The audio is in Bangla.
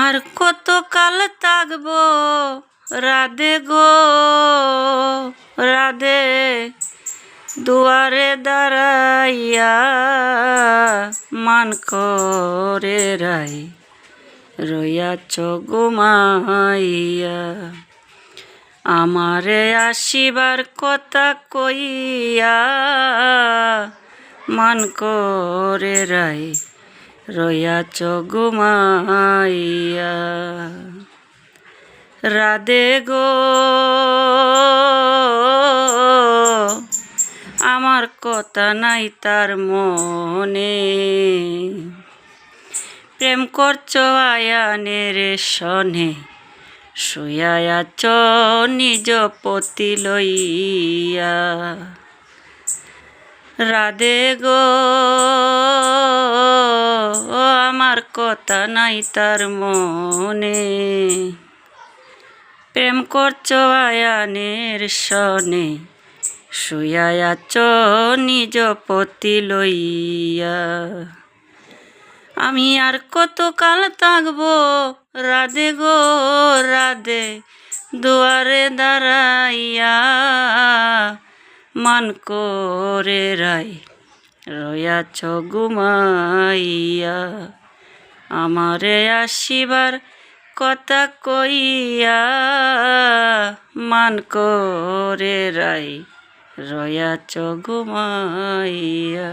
আর কত কাল থাকবো রাধে গো রাধে, দুয়ারে দাঁড়াইয়া মান করে রাই রইয়াছ ঘুমাইয়া। আমারে আসিবার কথা কইয়া মান করে রাই রইয়াছ ঘুমাইয়া। রাধে গো আমার কথা নাই তার মনে, প্রেম করছো আয়ানের সনে, শুইয়া আছ নিজ পতি লইয়া। রাধে গো আমার কথা নাই তার মনে, প্রেম করছো আয়ানের সনে, শুইয়া আছ নিজ পতি লইয়া। আমি আর কত কাল থাকবো রাধে গো রাধে, দুয়ারে দাঁড়াইয়া মান করে রাই রইয়াছ ঘুমাইয়া। আমারে আসিবার কথা কইয়া মান করে রাই রইয়াছ ঘুমাইয়া।